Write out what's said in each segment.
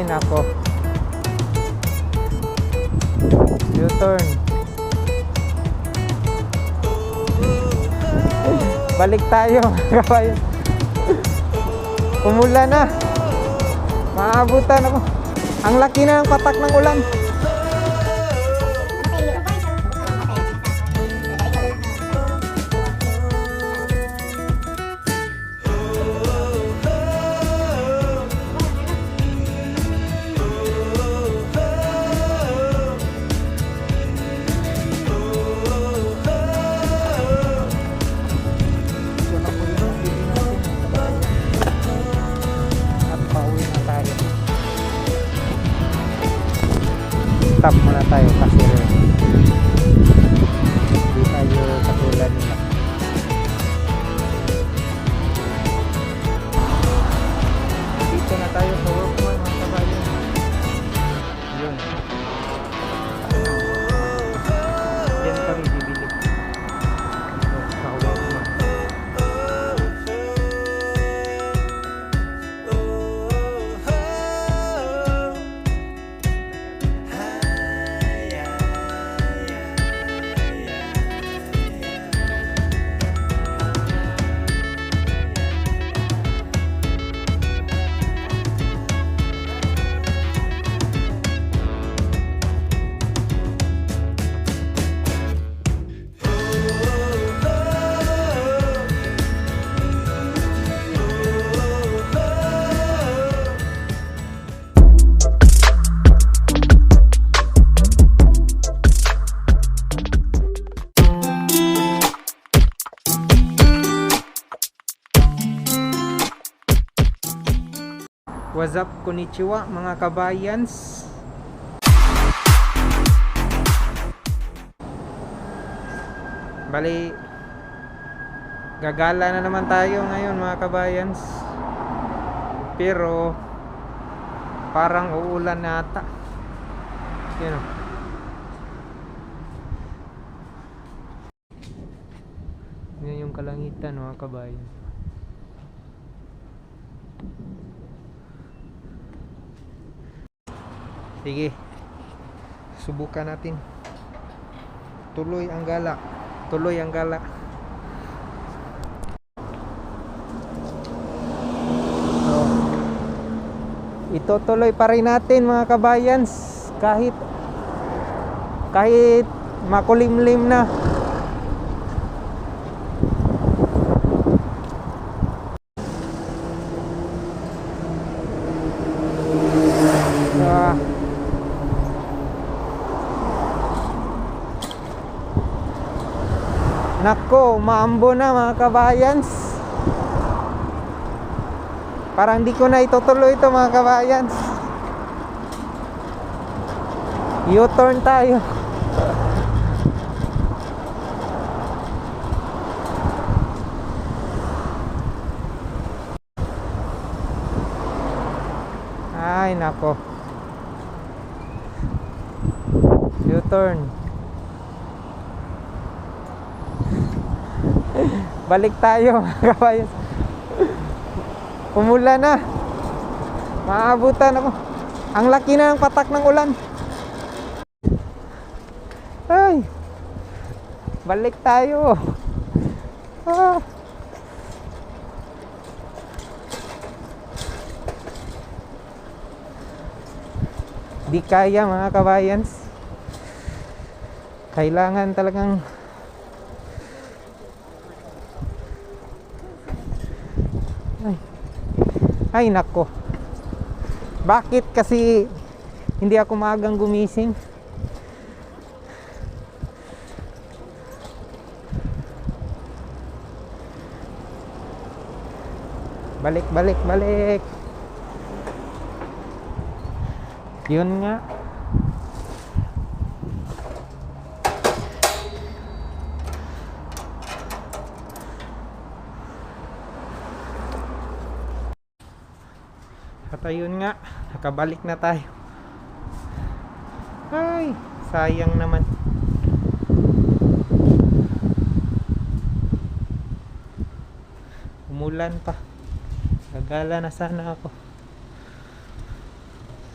Ay nako, U-turn. Balik tayo mga kabayan. Umulan na, maabutan ako. Ang laki na ng patak ng ulan. Stop muna tayo kasi hindi tayo katulad nila. Dito na tayo sa Workman mga kabayan. Yun. Yan pa rin bibili. Sa Workman. What's up, konnichiwa mga kabayans. Bali, gagala na naman tayo ngayon mga kabayans. Pero parang uulan na ata. Yan o. Yan yung kalangitan mga kabayan. Sige, subukan natin. Tuloy ang gala. Tuloy ang gala. So, itutuloy pa rin natin mga kabayans. Kahit makulimlim na. Nako, maambo na mga kabayans. Parang di ko na itutuloy ito mga kabayans. U-turn tayo. Ay nako, U-turn. Balik tayo mga kabayans. Umulan na, maabutan ako. Ang laki na ng patak ng ulan. Ay, balik tayo. Di kaya mga kabayans. Kailangan talagang ay nako, bakit kasi hindi ako maagang gumising? Balik. Yun nga. At ayun nga, nakabalik na tayo. Ay, sayang naman. Umulan pa. Gagala na sana ako.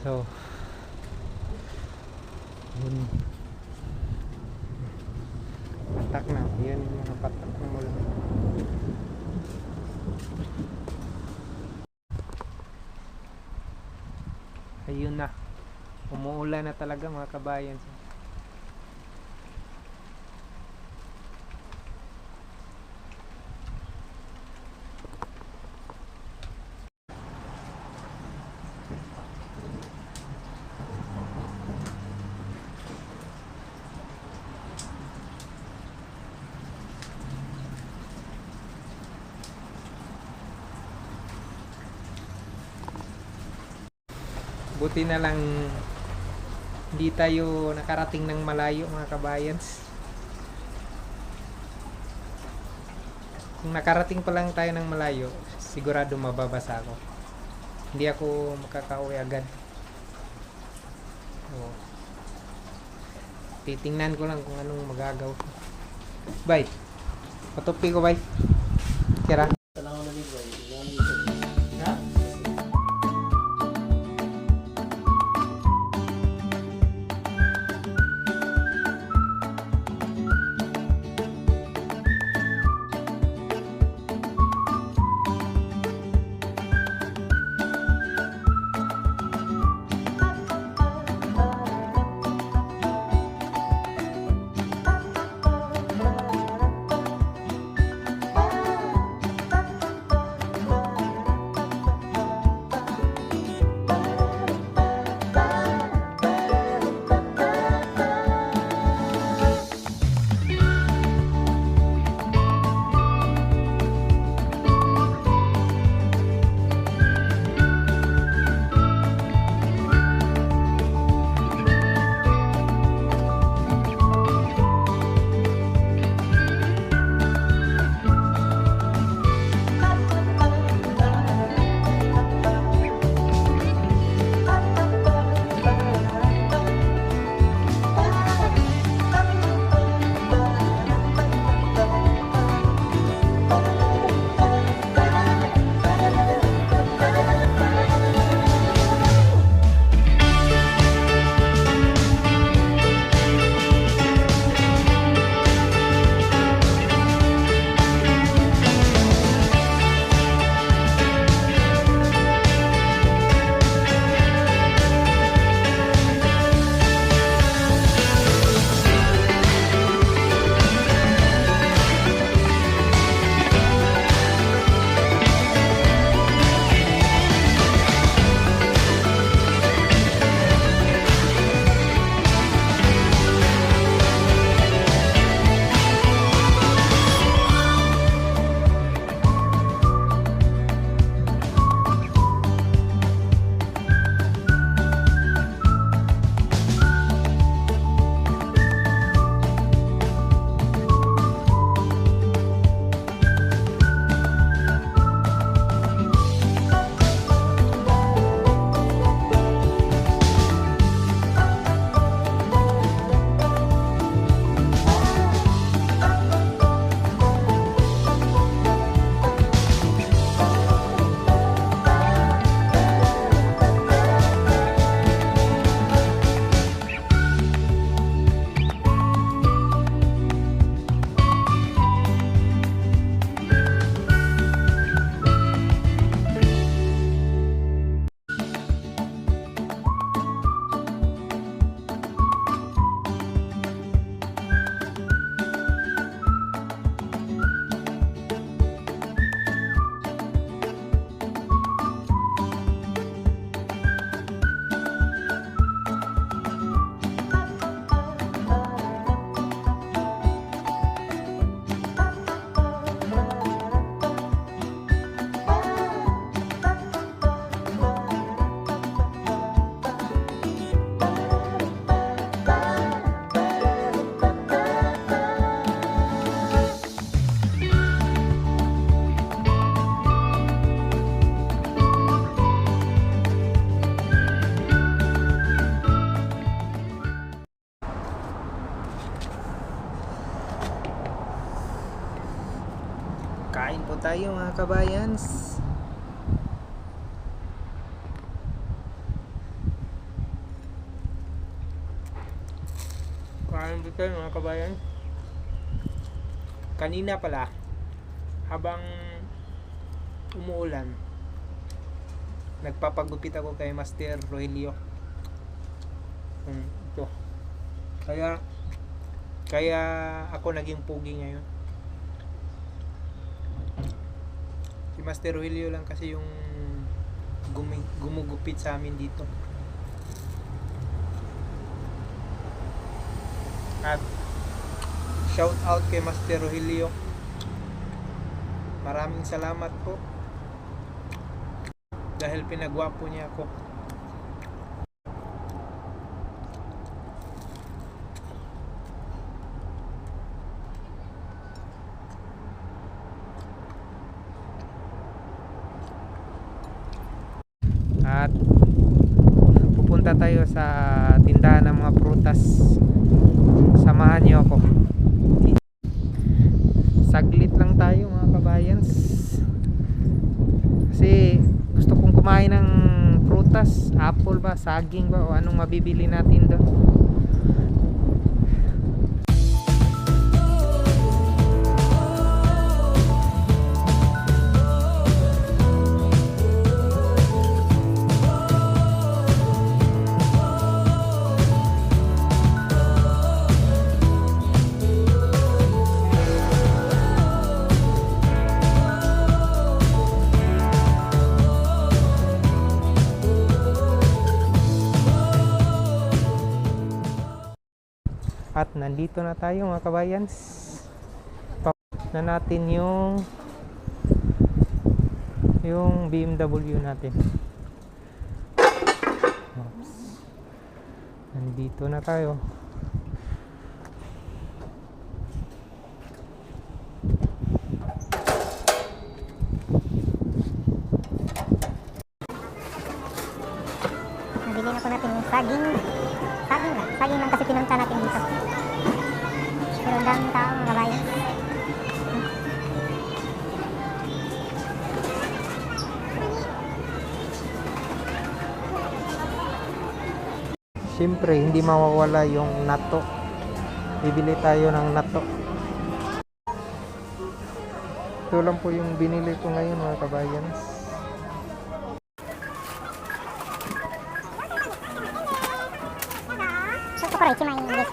So, yun. Patak na. Yan yung mga patak na mula. Ayun na. Umuulan na talaga mga kabayan. Buti na lang hindi tayo nakarating ng malayo mga kabayans. Kung nakarating pa lang tayo ng malayo, sigurado mababasa ako. Hindi ako makakauwi agad. So, titingnan ko lang kung anong magagawa. Bye. Patupi ko, bye. Kira. Ha? Kain po tayo mga kabayans. Dito mga kabayan, kanina pala habang umuulan, nagpapagupit ako kay Master Rogelio. Ito. Kaya ako naging pogi ngayon. Si Master Rogelio lang kasi yung gumugupit sa amin dito. At shout out kay Master Rogelio. Maraming salamat po dahil pinagwapo niya ako. At pupunta tayo sa tindahan ng mga prutas. Samahan niyo ako. Saglit lang tayo mga kabayans, kasi gusto kong kumain ng prutas, apple ba, saging ba, o anong mabibili natin doon. At nandito na tayo mga kabayans. Papunta na natin yung BMW natin. Oops. Nandito na tayo. Nabili na po natin yung saging. Saging lang kasi pinunta natin dito. Pero ang daming tao mga bayan. Siyempre, hindi mawawala yung nato. Bibili tayo ng nato. Ito lang po yung binili ko ngayon mga kabayans. So, ko rin, may English.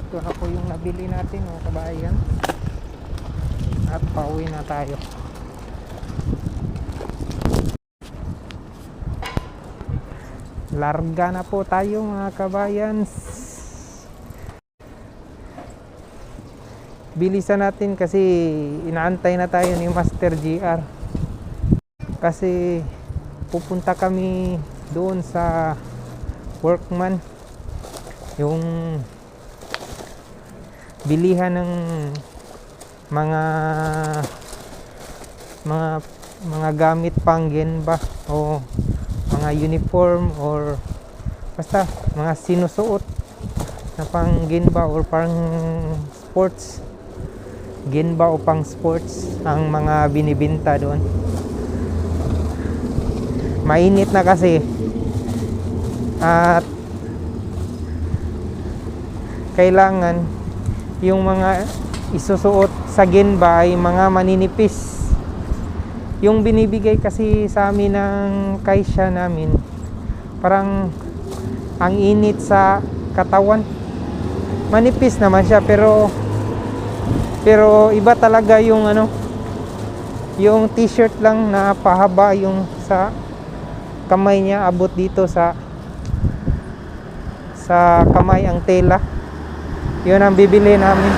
Ito na po yung nabili natin mga kabayan. At pauwi na tayo. Larga na po tayo mga kabayans. Bilisan natin kasi inaantay na tayo ni Master GR. Kasi pupunta kami doon sa Workman, yung bilihan ng mga gamit pang Genba o mga uniform or basta mga sinusuot na pang Genba or pang sports. Genba o pang sports ang mga binibenta doon. Mainit na kasi at kailangan yung mga isusuot sa Genba ay mga maninipis. Yung binibigay kasi sa amin ng kaisya namin, parang ang init sa katawan. Manipis naman siya pero iba talaga yung yung t-shirt lang na pahaba yung sa kamay niya, abot dito sa kamay ang tela. Yun ang bibili namin.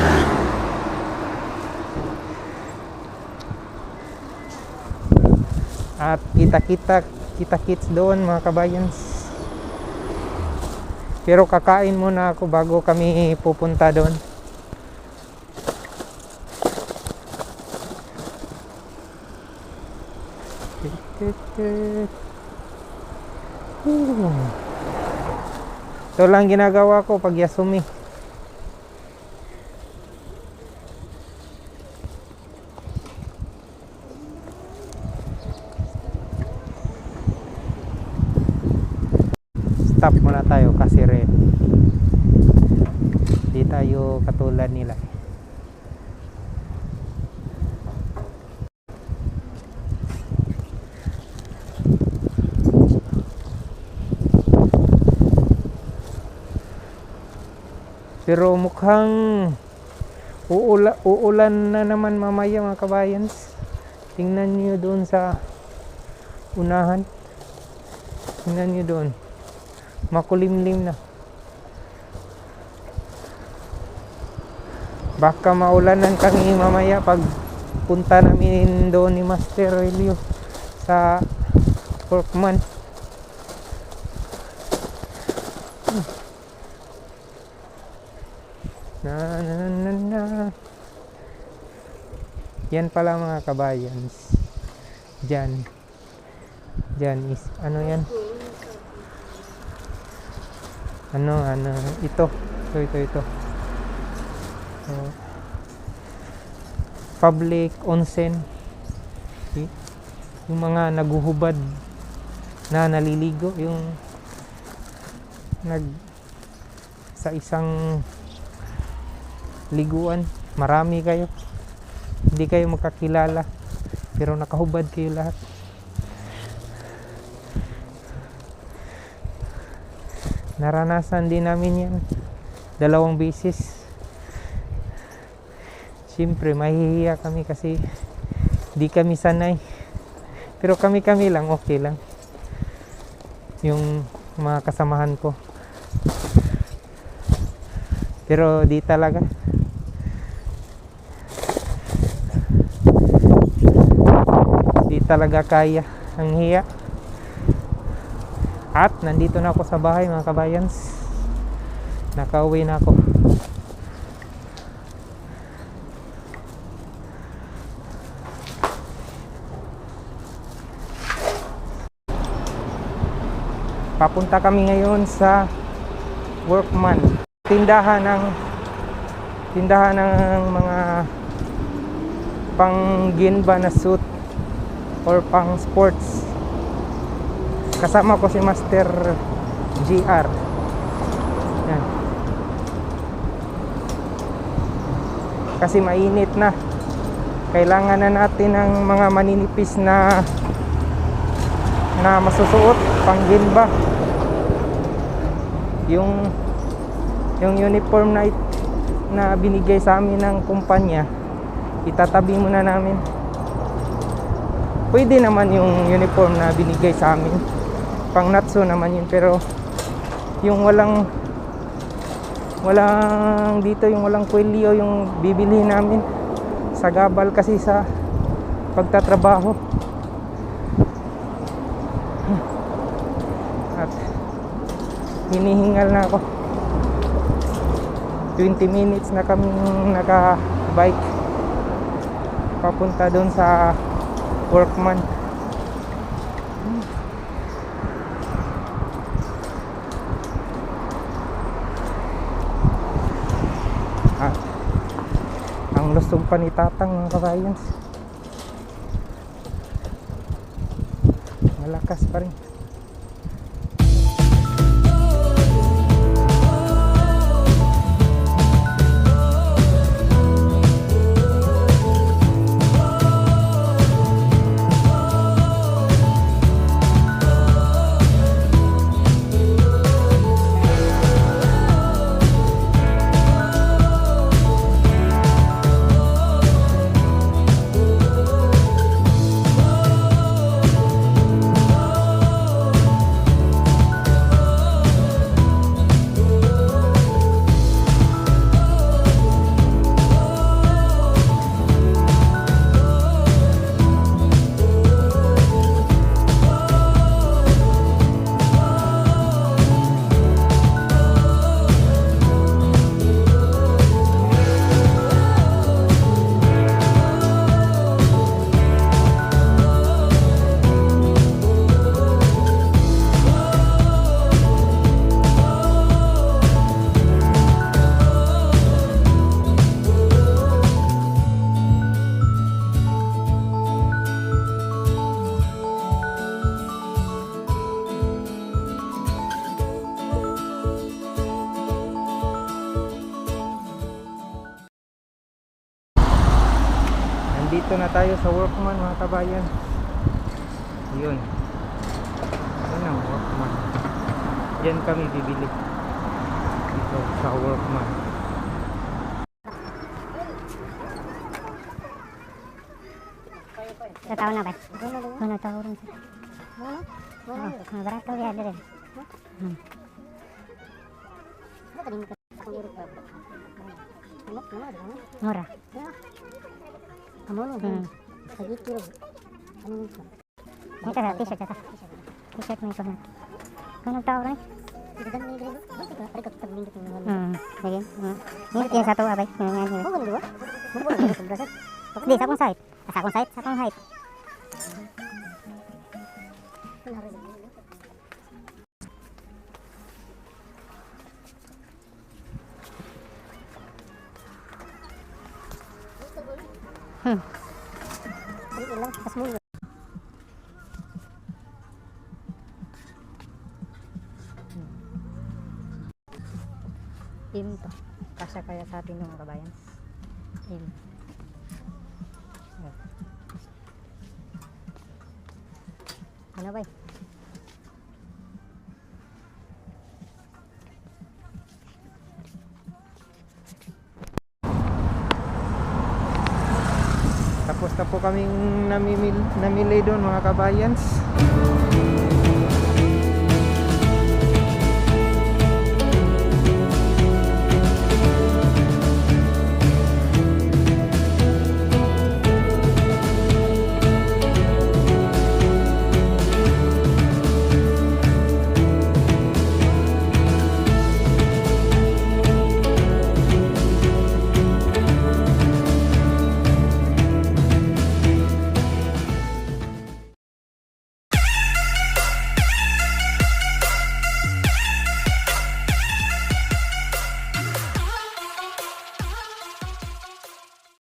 At kita-kits doon mga kabayans. Pero kakain muna ako bago kami pupunta doon. Ito lang ginagawa ko pag Yasumi. Stop muna tayo kasi red. Di tayo katulad nila. Pero mukhang uulan na naman mamaya mga kabayans. Tingnan niyo doon sa unahan. Tingnan niyo doon. Makulimlim na. Baka maulanan kami mamaya pag punta namin doon ni Master Relio sa Workman. Na. Yan pala mga kabayans. Diyan is ano yan? Ano ito. Public onsen. Okay. Yung mga naguhubad na naliligo, yung sa isang liguan, marami kayo, hindi kayo magkakilala pero nakahubad kayo lahat. Naranasan din namin yan 2 beses. Siyempre mahihiya kami kasi di kami sanay, pero kami lang, okay lang yung mga kasamahan ko, pero di talaga. Di talaga kaya ang hiya. At nandito na ako sa bahay mga kabayans. Nakauwi na ako. Papunta kami ngayon sa Workman. Tindahan ng mga pang ginba na suit or pang sports. Kasama ko si Master GR. Yan. Kasi mainit na. Kailangan na natin ng mga maninipis na masusuot pang ginba. Yung uniform na binigay sa amin ng kumpanya, itatabi muna namin. Pwede naman yung uniform na binigay sa amin, pang natso naman yun, pero yung walang dito, yung walang kwelyo yung bibili namin, sa gabal kasi sa pagtatrabaho. At hinihingal na ako. 20 minutes na kami naka-bike papunta doon sa Workman. Ang lusog pa ni Tatang mga kabayans. Malakas pa rin. Dito na tayo sa Workman mga kabayan. Yun. Yun ang Workman. Diyan kami bibili. Dito sa Workman. Sa taon na ba? Ano taon rin siya? Ang barato yan din. Mura. Ini kan t-shirt ata. T-shirt mo ito na. Kung tao rin. Lagi. Ini yang satu abay. Di sa akong site. Sa akong site, sa akong height. Ilang pas mulu. In to. Kasya kaya sa atin mga kabayan. In. Ano ba? Tapos na po kaming namili doon mga kabayans.